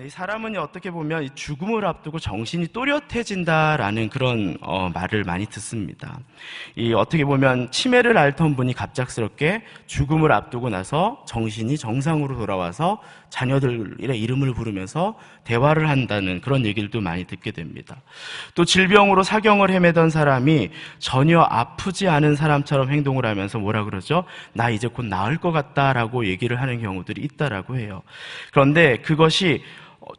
이 사람은 어떻게 보면 이 죽음을 앞두고 정신이 또렷해진다라는 그런 말을 많이 듣습니다. 이 어떻게 보면 치매를 앓던 분이 갑작스럽게 죽음을 앞두고 나서 정신이 정상으로 돌아와서 자녀들의 이름을 부르면서 대화를 한다는 그런 얘기들도 많이 듣게 됩니다. 또 질병으로 사경을 헤매던 사람이 전혀 아프지 않은 사람처럼 행동을 하면서 뭐라 그러죠? 나 이제 곧 나을 것 같다라고 얘기를 하는 경우들이 있다라고 해요. 그런데 그것이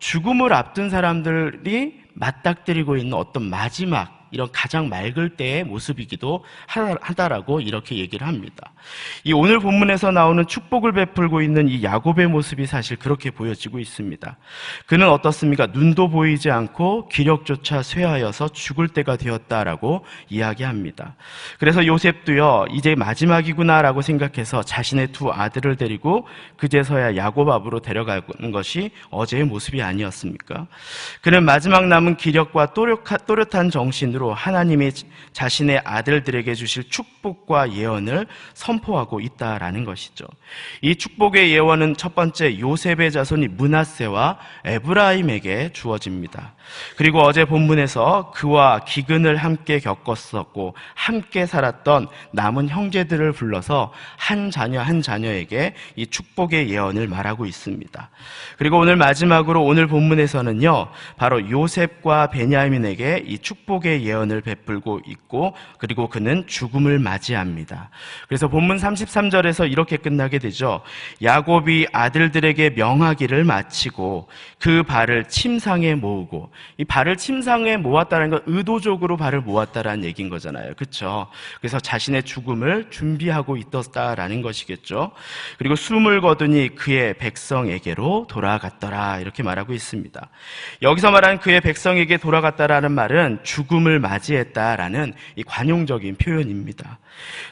죽음을 앞둔 사람들이 맞닥뜨리고 있는 어떤 마지막 이런 가장 맑을 때의 모습이기도 하다라고 이렇게 얘기를 합니다. 이 오늘 본문에서 나오는 축복을 베풀고 있는 이 야곱의 모습이 사실 그렇게 보여지고 있습니다. 그는 어떻습니까? 눈도 보이지 않고 기력조차 쇠하여서 죽을 때가 되었다라고 이야기합니다. 그래서 요셉도요, 이제 마지막이구나라고 생각해서 자신의 두 아들을 데리고 그제서야 야곱 앞으로 데려가는 것이 어제의 모습이 아니었습니까? 그는 마지막 남은 기력과 또렷한 정신으로 하나님이 자신의 아들들에게 주실 축복과 예언을 선포하고 있다라는 것이죠. 이 축복의 예언은 첫 번째 요셉의 자손이 므낫세와 에브라임에게 주어집니다. 그리고 어제 본문에서 그와 기근을 함께 겪었었고 함께 살았던 남은 형제들을 불러서 한 자녀 한 자녀에게 이 축복의 예언을 말하고 있습니다. 그리고 오늘 마지막으로 오늘 본문에서는요, 바로 요셉과 베냐민에게 이 축복의 예언을 베풀고 있고, 그리고 그는 죽음을 맞이합니다. 그래서 본문 33절에서 이렇게 끝나게 되죠. 야곱이 아들들에게 명하기를 마치고 그 발을 침상에 모으고, 이 발을 침상에 모았다는 건 의도적으로 발을 모았다라는 얘기인 거잖아요. 그렇죠? 그래서 자신의 죽음을 준비하고 있었다라는 것이겠죠. 그리고 숨을 거두니 그의 백성에게로 돌아갔더라, 이렇게 말하고 있습니다. 여기서 말하는 그의 백성에게 돌아갔다라는 말은 죽음을 맞이했다라는 이 관용적인 표현입니다.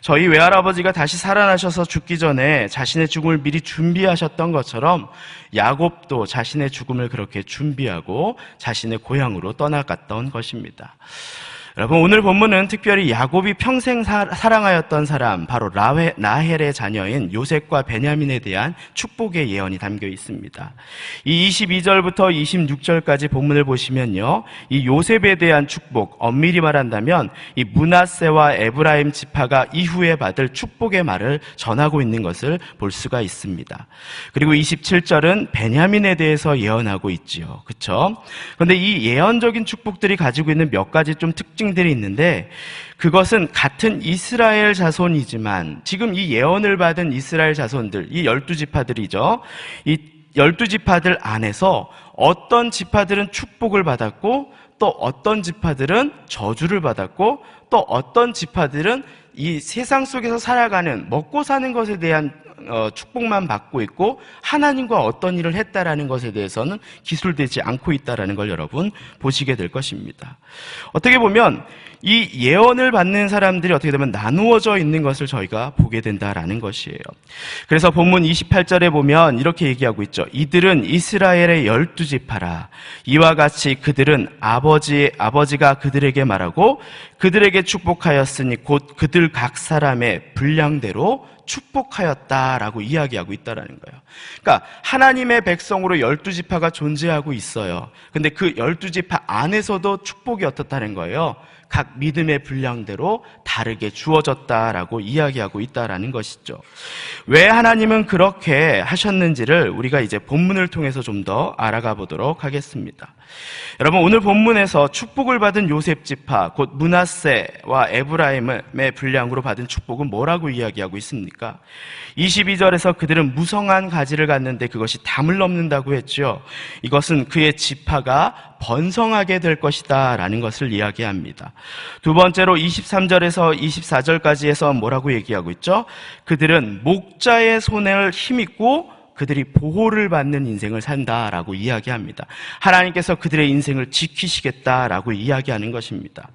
저희 외할아버지가 다시 살아나셔서 죽기 전에 자신의 죽음을 미리 준비하셨던 것처럼 야곱도 자신의 죽음을 그렇게 준비하고 자신의 고향으로 떠나갔던 것입니다. 여러분, 오늘 본문은 특별히 야곱이 평생 사랑하였던 사람, 바로 라헬의 자녀인 요셉과 베냐민에 대한 축복의 예언이 담겨 있습니다. 이 22절부터 26절까지 본문을 보시면요, 이 요셉에 대한 축복, 엄밀히 말한다면 이 므낫세와 에브라임 지파가 이후에 받을 축복의 말을 전하고 있는 것을 볼 수가 있습니다. 그리고 27절은 베냐민에 대해서 예언하고 있지요. 그렇죠? 그런데 이 예언적인 축복들이 가지고 있는 몇 가지 좀 특징들이 있는데, 그것은 같은 이스라엘 자손이지만 지금 이 예언을 받은 이스라엘 자손들, 이 12지파들이죠. 이 12지파들 안에서 어떤 지파들은 축복을 받았고, 또 어떤 지파들은 저주를 받았고, 또 어떤 지파들은 이 세상 속에서 살아가는 먹고 사는 것에 대한 축복만 받고 있고 하나님과 어떤 일을 했다라는 것에 대해서는 기술되지 않고 있다라는 걸 여러분 보시게 될 것입니다. 어떻게 보면 이 예언을 받는 사람들이 어떻게 되면 나누어져 있는 것을 저희가 보게 된다라는 것이에요. 그래서 본문 28절에 보면 이렇게 얘기하고 있죠. 이들은 이스라엘의 12지파라. 이와 같이 그들은 아버지가 그들에게 말하고 그들에게 축복하였으니 곧 그들 각 사람의 분량대로 축복하였다라고 이야기하고 있다라는 거예요. 그러니까 하나님의 백성으로 12지파가 존재하고 있어요. 근데 그 12지파 안에서도 축복이 어떻다는 거예요? 각 믿음의 분량대로 다르게 주어졌다라고 이야기하고 있다라는 것이죠. 왜 하나님은 그렇게 하셨는지를 우리가 이제 본문을 통해서 좀 더 알아가 보도록 하겠습니다. 여러분, 오늘 본문에서 축복을 받은 요셉 지파, 곧 므낫세와 에브라임의 분량으로 받은 축복은 뭐라고 이야기하고 있습니까? 22절에서 그들은 무성한 가지를 갖는데 그것이 담을 넘는다고 했죠. 이것은 그의 지파가 번성하게 될 것이다 라는 것을 이야기합니다. 두 번째로 23절에서 24절까지 해서 뭐라고 얘기하고 있죠? 그들은 목자의 손을 힘입고 그들이 보호를 받는 인생을 산다라고 이야기합니다. 하나님께서 그들의 인생을 지키시겠다라고 이야기하는 것입니다.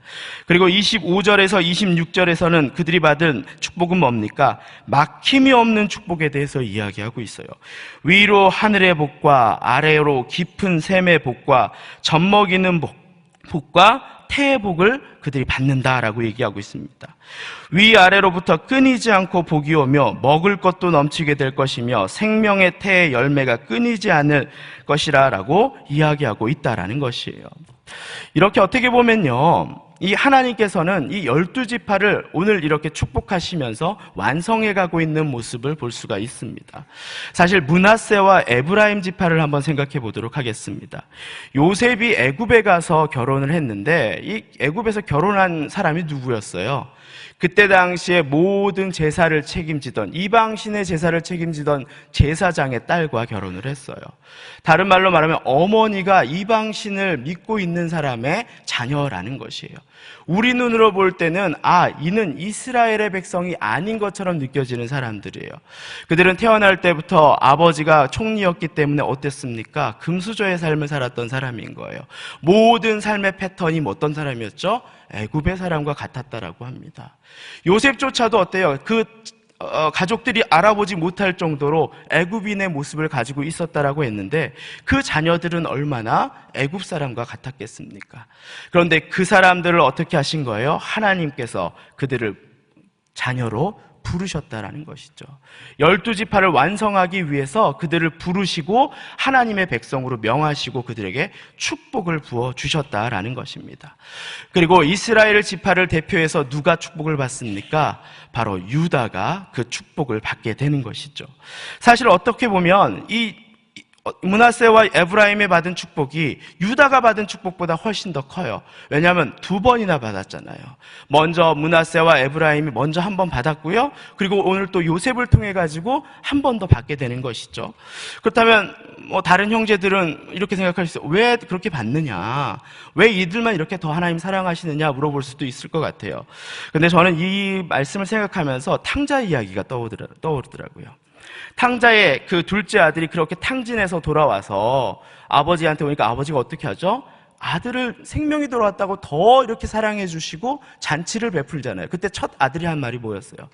그리고 25절에서 26절에서는 그들이 받은 축복은 뭡니까? 막힘이 없는 축복에 대해서 이야기하고 있어요. 위로 하늘의 복과 아래로 깊은 샘의 복과 젖먹이는 복과 태의 복을 그들이 받는다라고 얘기하고 있습니다. 위아래로부터 끊이지 않고 복이 오며 먹을 것도 넘치게 될 것이며 생명의 태의 열매가 끊이지 않을 것이라 라고 이야기하고 있다라는 것이에요. 이렇게 어떻게 보면요, 이 하나님께서는 이 12지파를 오늘 이렇게 축복하시면서 완성해 가고 있는 모습을 볼 수가 있습니다. 사실 므낫세와 에브라임 지파를 한번 생각해 보도록 하겠습니다. 요셉이 애굽에 가서 결혼을 했는데 이 애굽에서 결혼한 사람이 누구였어요? 그때 당시에 모든 제사를 책임지던, 이방신의 제사를 책임지던 제사장의 딸과 결혼을 했어요. 다른 말로 말하면 어머니가 이방신을 믿고 있는 사람의 자녀라는 것이에요. 우리 눈으로 볼 때는 이는 이스라엘의 백성이 아닌 것처럼 느껴지는 사람들이에요. 그들은 태어날 때부터 아버지가 총리였기 때문에 어땠습니까? 금수저의 삶을 살았던 사람인 거예요. 모든 삶의 패턴이 어떤 사람이었죠? 애굽의 사람과 같았다라고 합니다. 요셉조차도 어때요? 가족들이 알아보지 못할 정도로 애굽인의 모습을 가지고 있었다라고 했는데 그 자녀들은 얼마나 애굽 사람과 같았겠습니까? 그런데 그 사람들을 어떻게 하신 거예요? 하나님께서 그들을 자녀로 부르셨다라는 것이죠. 12지파를 완성하기 위해서 그들을 부르시고 하나님의 백성으로 명하시고 그들에게 축복을 부어주셨다라는 것입니다. 그리고 이스라엘 지파를 대표해서 누가 축복을 받습니까? 바로 유다가 그 축복을 받게 되는 것이죠. 사실 어떻게 보면 이 므낫세와 에브라임이 받은 축복이 유다가 받은 축복보다 훨씬 더 커요. 왜냐하면 2번이나 받았잖아요. 먼저 므낫세와 에브라임이 먼저 한 번 받았고요. 그리고 오늘 또 요셉을 통해 가지고 한 번 더 받게 되는 것이죠. 그렇다면 다른 형제들은 이렇게 생각할 수 있어요. 왜 그렇게 받느냐? 왜 이들만 이렇게 더 하나님 사랑하시느냐 물어볼 수도 있을 것 같아요. 근데 저는 이 말씀을 생각하면서 탕자 이야기가 떠오르더라고요. 탕자의 그 둘째 아들이 그렇게 탕진해서 돌아와서 아버지한테 오니까 아버지가 어떻게 하죠? 아들을 생명이 돌아왔다고 더 이렇게 사랑해 주시고 잔치를 베풀잖아요. 그때 첫 아들이 한 말이 뭐였어요?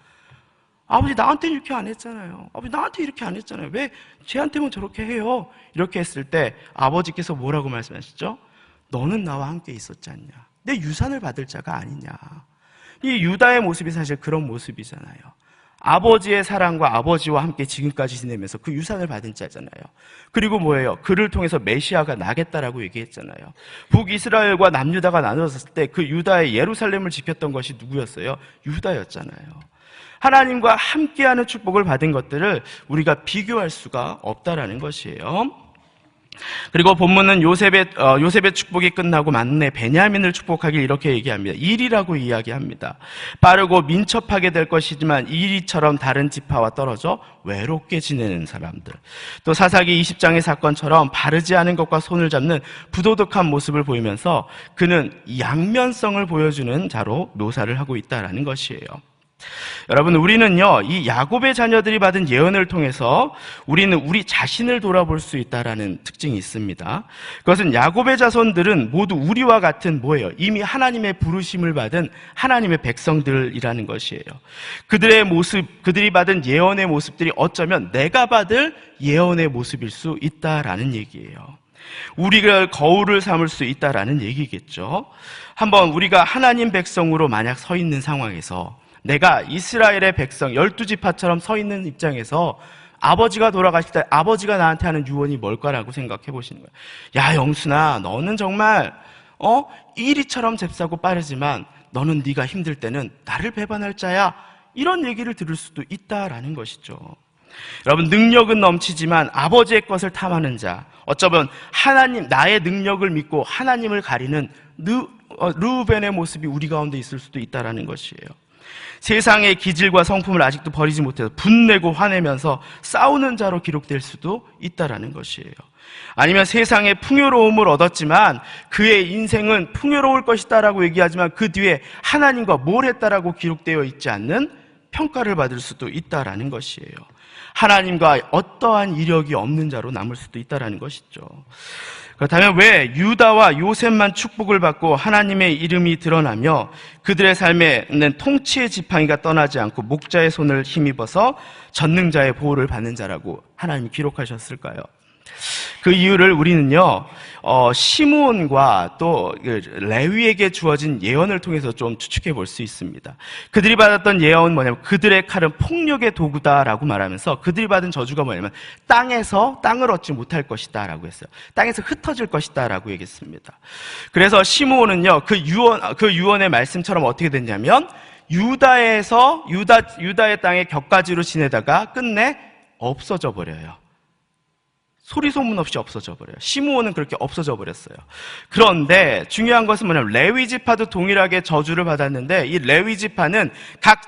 아버지 나한테 이렇게 안 했잖아요. 아버지 나한테 이렇게 안 했잖아요. 왜 쟤한테만 저렇게 해요? 이렇게 했을 때 아버지께서 뭐라고 말씀하시죠? 너는 나와 함께 있었지 않냐? 내 유산을 받을 자가 아니냐? 이 유다의 모습이 사실 그런 모습이잖아요. 아버지의 사랑과 아버지와 함께 지금까지 지내면서 그 유산을 받은 자잖아요. 그리고 뭐예요? 그를 통해서 메시아가 나겠다라고 얘기했잖아요. 북이스라엘과 남유다가 나눠졌을 때 그 유다의 예루살렘을 지켰던 것이 누구였어요? 유다였잖아요. 하나님과 함께하는 축복을 받은 것들을 우리가 비교할 수가 없다라는 것이에요. 그리고 본문은 요셉의 축복이 끝나고 막내 베냐민을 축복하길 이렇게 얘기합니다. 일이라고 이야기합니다. 빠르고 민첩하게 될 것이지만 이리처럼 다른 지파와 떨어져 외롭게 지내는 사람들. 또 사사기 20장의 사건처럼 바르지 않은 것과 손을 잡는 부도덕한 모습을 보이면서 그는 양면성을 보여주는 자로 묘사를 하고 있다는 것이에요. 여러분, 우리는요, 이 야곱의 자녀들이 받은 예언을 통해서 우리는 우리 자신을 돌아볼 수 있다라는 특징이 있습니다. 그것은 야곱의 자손들은 모두 우리와 같은 뭐예요? 이미 하나님의 부르심을 받은 하나님의 백성들이라는 것이에요. 그들의 모습, 그들이 받은 예언의 모습들이 어쩌면 내가 받을 예언의 모습일 수 있다라는 얘기예요. 우리가 거울을 삼을 수 있다라는 얘기겠죠. 한번 우리가 하나님 백성으로 만약 서 있는 상황에서 내가 이스라엘의 백성 12지파처럼 서 있는 입장에서 아버지가 돌아가실 때 아버지가 나한테 하는 유언이 뭘까라고 생각해 보시는 거예요. 야, 영순아, 너는 정말 이리처럼 잽싸고 빠르지만 너는 네가 힘들 때는 나를 배반할 자야. 이런 얘기를 들을 수도 있다라는 것이죠. 여러분, 능력은 넘치지만 아버지의 것을 탐하는 자, 어쩌면 하나님, 나의 능력을 믿고 하나님을 가리는 르우벤의 모습이 우리 가운데 있을 수도 있다라는 것이에요. 세상의 기질과 성품을 아직도 버리지 못해서 분내고 화내면서 싸우는 자로 기록될 수도 있다라는 것이에요. 아니면 세상의 풍요로움을 얻었지만 그의 인생은 풍요로울 것이다라고 얘기하지만 그 뒤에 하나님과 뭘 했다라고 기록되어 있지 않는 평가를 받을 수도 있다라는 것이에요. 하나님과 어떠한 이력이 없는 자로 남을 수도 있다라는 것이죠. 그렇다면 왜 유다와 요셉만 축복을 받고 하나님의 이름이 드러나며 그들의 삶에는 통치의 지팡이가 떠나지 않고 목자의 손을 힘입어서 전능자의 보호를 받는 자라고 하나님이 기록하셨을까요? 그 이유를 우리는요, 시므온과 또 레위에게 주어진 예언을 통해서 좀 추측해 볼 수 있습니다. 그들이 받았던 예언은 뭐냐면 그들의 칼은 폭력의 도구다라고 말하면서 그들이 받은 저주가 뭐냐면 땅에서 땅을 얻지 못할 것이다라고 했어요. 땅에서 흩어질 것이다라고 얘기했습니다. 그래서 시므온은요, 그 유언의 말씀처럼 어떻게 됐냐면 유다의 땅에 격가지로 지내다가 끝내 없어져 버려요. 소리 소문 없이 없어져 버려요. 시므온은 그렇게 없어져 버렸어요. 그런데 중요한 것은 뭐냐면 레위 지파도 동일하게 저주를 받았는데 이 레위 지파는 각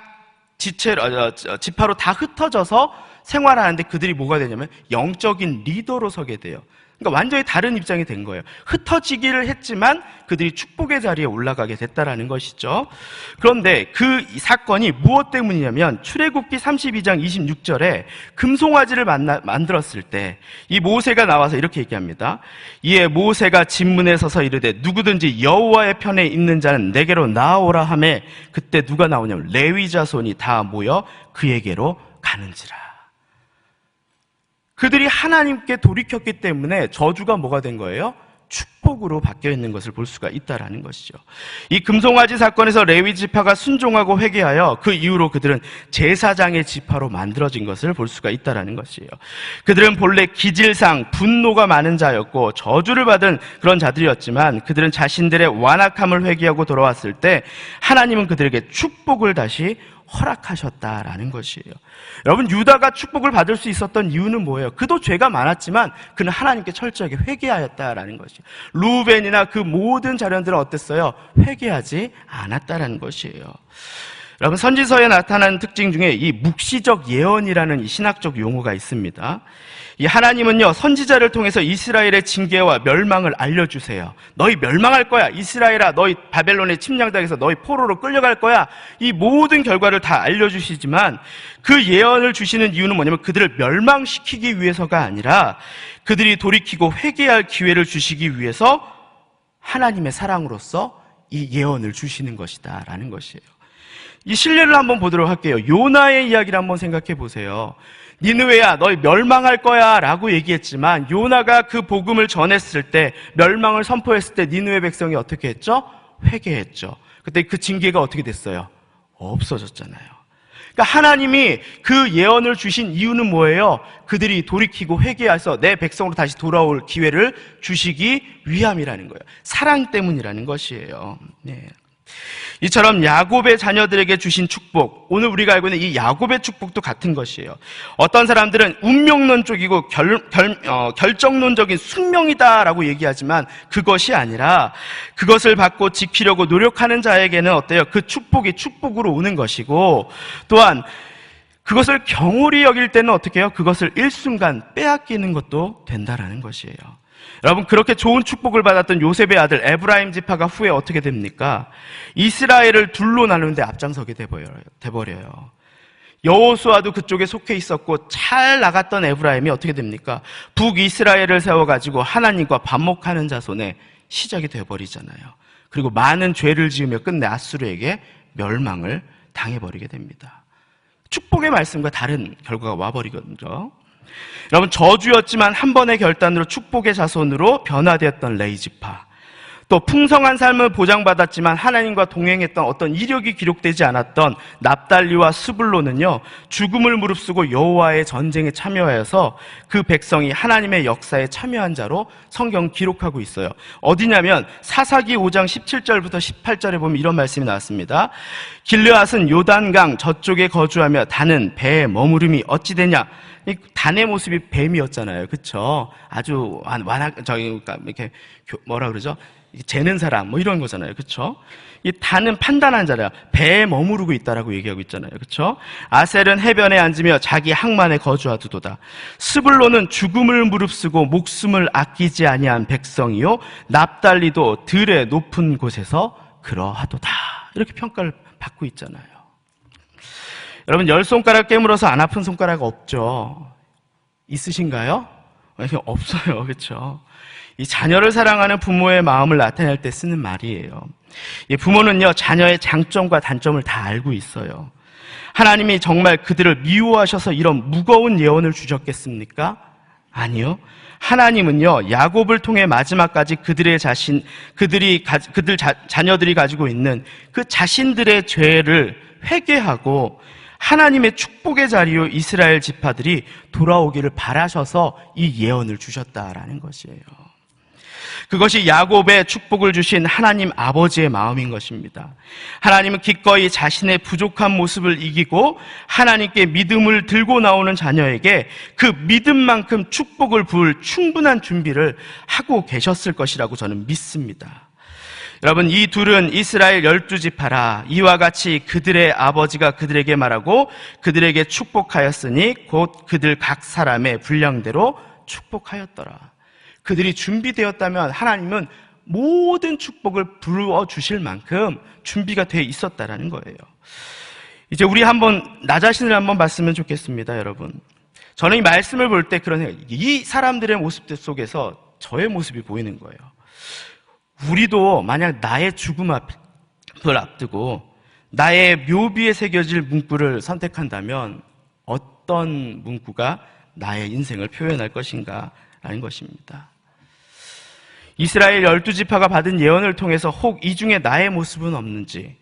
지파로 다 흩어져서 생활하는데 그들이 뭐가 되냐면 영적인 리더로 서게 돼요. 그러니까 완전히 다른 입장이 된 거예요. 흩어지기를 했지만 그들이 축복의 자리에 올라가게 됐다라는 것이죠. 그런데 그 사건이 무엇 때문이냐면 출애굽기 32장 26절에 금송아지를 만들었을 때 이 모세가 나와서 이렇게 얘기합니다. 이에 모세가 진문에 서서 이르되 누구든지 여호와의 편에 있는 자는 내게로 나오라 하매 그때 누가 나오냐면 레위 자손이 다 모여 그에게로 가는지라. 그들이 하나님께 돌이켰기 때문에 저주가 뭐가 된 거예요? 축복으로 바뀌어 있는 것을 볼 수가 있다라는 것이죠. 이 금송아지 사건에서 레위 지파가 순종하고 회개하여 그 이후로 그들은 제사장의 지파로 만들어진 것을 볼 수가 있다라는 것이에요. 그들은 본래 기질상 분노가 많은 자였고 저주를 받은 그런 자들이었지만 그들은 자신들의 완악함을 회개하고 돌아왔을 때 하나님은 그들에게 축복을 다시 허락하셨다라는 것이에요. 여러분, 유다가 축복을 받을 수 있었던 이유는 뭐예요? 그도 죄가 많았지만 그는 하나님께 철저하게 회개하였다라는 것이에요. 루벤이나 그 모든 자녀들은 어땠어요? 회개하지 않았다라는 것이에요. 여러분, 선지서에 나타나는 특징 중에 이 묵시적 예언이라는 이 신학적 용어가 있습니다. 이 하나님은요, 선지자를 통해서 이스라엘의 징계와 멸망을 알려주세요. 너희 멸망할 거야. 이스라엘아, 너희 바벨론에 침략당해서 너희 포로로 끌려갈 거야. 이 모든 결과를 다 알려주시지만 그 예언을 주시는 이유는 뭐냐면 그들을 멸망시키기 위해서가 아니라 그들이 돌이키고 회개할 기회를 주시기 위해서 하나님의 사랑으로서 이 예언을 주시는 것이다 라는 것이에요. 이 신뢰를 한번 보도록 할게요. 요나의 이야기를 한번 생각해 보세요. 니느웨야 너희 멸망할 거야 라고 얘기했지만 요나가 그 복음을 전했을 때, 멸망을 선포했을 때 니느웨 백성이 어떻게 했죠? 회개했죠. 그때 그 징계가 어떻게 됐어요? 없어졌잖아요. 그러니까 하나님이 그 예언을 주신 이유는 뭐예요? 그들이 돌이키고 회개해서 내 백성으로 다시 돌아올 기회를 주시기 위함이라는 거예요. 사랑 때문이라는 것이에요. 네. 이처럼 야곱의 자녀들에게 주신 축복, 오늘 우리가 알고 있는 이 야곱의 축복도 같은 것이에요. 어떤 사람들은 운명론 쪽이고 결정론적인 숙명이다라고 얘기하지만 그것이 아니라 그것을 받고 지키려고 노력하는 자에게는 어때요? 그 축복이 축복으로 오는 것이고, 또한 그것을 경홀히 여길 때는 어떻게 해요? 그것을 일순간 빼앗기는 것도 된다라는 것이에요. 여러분, 그렇게 좋은 축복을 받았던 요셉의 아들 에브라임 지파가 후에 어떻게 됩니까? 이스라엘을 둘로 나누는데 앞장서게 돼버려요. 여호수아도 그쪽에 속해 있었고 잘 나갔던 에브라임이 어떻게 됩니까? 북이스라엘을 세워가지고 하나님과 반목하는 자손의 시작이 돼버리잖아요. 그리고 많은 죄를 지으며 끝내 아수르에게 멸망을 당해버리게 됩니다. 축복의 말씀과 다른 결과가 와버리거든요. 여러분, 저주였지만 한 번의 결단으로 축복의 자손으로 변화되었던 레위 지파, 또 풍성한 삶을 보장받았지만 하나님과 동행했던 어떤 이력이 기록되지 않았던 납달리와 스불론은요, 죽음을 무릅쓰고 여호와의 전쟁에 참여하여서 그 백성이 하나님의 역사에 참여한 자로 성경 기록하고 있어요. 어디냐면 사사기 5장 17절부터 18절에 보면 이런 말씀이 나왔습니다. 길르앗은 요단강 저쪽에 거주하며 단은 배에 머무름이 어찌 되냐. 단의 모습이 뱀이었잖아요. 그쵸? 아주 그러니까 이렇게 뭐라 그러죠? 재는 사람, 뭐 이런 거잖아요. 그쵸? 이 단은 판단한 자라, 배에 머무르고 있다라고 얘기하고 있잖아요. 그쵸? 아셀은 해변에 앉으며 자기 항만에 거주하도다. 스불론은 죽음을 무릅쓰고 목숨을 아끼지 아니한 백성이요, 납달리도 들의 높은 곳에서 그러하도다. 이렇게 평가를 받고 있잖아요. 여러분, 10손가락 깨물어서 안 아픈 손가락 없죠? 있으신가요? 없어요. 그렇죠? 이 자녀를 사랑하는 부모의 마음을 나타낼 때 쓰는 말이에요. 이 부모는요, 자녀의 장점과 단점을 다 알고 있어요. 하나님이 정말 그들을 미워하셔서 이런 무거운 예언을 주셨겠습니까? 아니요. 하나님은요, 야곱을 통해 마지막까지 자녀들이 가지고 있는 그 자신들의 죄를 회개하고 하나님의 축복의 자리로 이스라엘 지파들이 돌아오기를 바라셔서 이 예언을 주셨다라는 것이에요. 그것이 야곱의 축복을 주신 하나님 아버지의 마음인 것입니다. 하나님은 기꺼이 자신의 부족한 모습을 이기고 하나님께 믿음을 들고 나오는 자녀에게 그 믿음만큼 축복을 부을 충분한 준비를 하고 계셨을 것이라고 저는 믿습니다. 여러분, 이 둘은 이스라엘 12지파라 이와 같이 그들의 아버지가 그들에게 말하고 그들에게 축복하였으니 곧 그들 각 사람의 분량대로 축복하였더라. 그들이 준비되었다면 하나님은 모든 축복을 부어주실 만큼 준비가 되어 있었다라는 거예요. 이제 우리 나 자신을 한번 봤으면 좋겠습니다, 여러분. 저는 이 말씀을 볼 때 그런 생각, 이 사람들의 모습 속에서 저의 모습이 보이는 거예요. 우리도 만약 나의 죽음을 앞두고 나의 묘비에 새겨질 문구를 선택한다면 어떤 문구가 나의 인생을 표현할 것인가 라는 것입니다. 이스라엘 12지파가 받은 예언을 통해서 혹 이 중에 나의 모습은 없는지,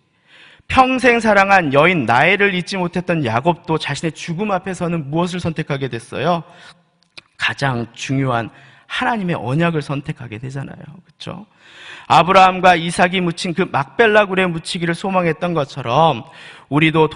평생 사랑한 여인 라헬을 잊지 못했던 야곱도 자신의 죽음 앞에서는 무엇을 선택하게 됐어요? 가장 중요한 하나님의 언약을 선택하게 되잖아요. 그렇죠? 아브라함과 이삭이 묻힌 그 막벨라 굴에 묻히기를 소망했던 것처럼 우리도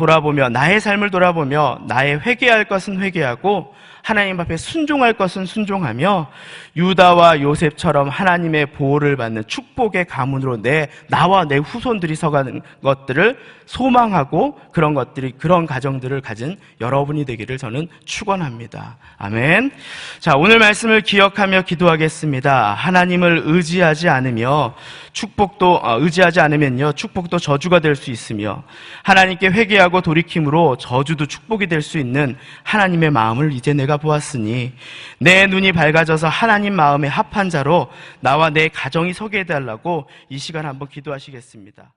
나의 삶을 돌아보며 나의 회개할 것은 회개하고 하나님 앞에 순종할 것은 순종하며 유다와 요셉처럼 하나님의 보호를 받는 축복의 가문으로 나와 내 후손들이 서가는 것들을 소망하고 그런 가정들을 가진 여러분이 되기를 저는 축원합니다. 아멘. 자, 오늘 말씀을 기억하며 기도하겠습니다. 하나님을 의지하지 않으면요, 축복도 저주가 될 수 있으며 하나님께 회개하고 돌이킴으로 저주도 축복이 될 수 있는 하나님의 마음을 이제 내가 보았으니 내 눈이 밝아져서 하나님 마음에 합한 자로 나와 내 가정이 서게 해달라고 이 시간 한번 기도하시겠습니다.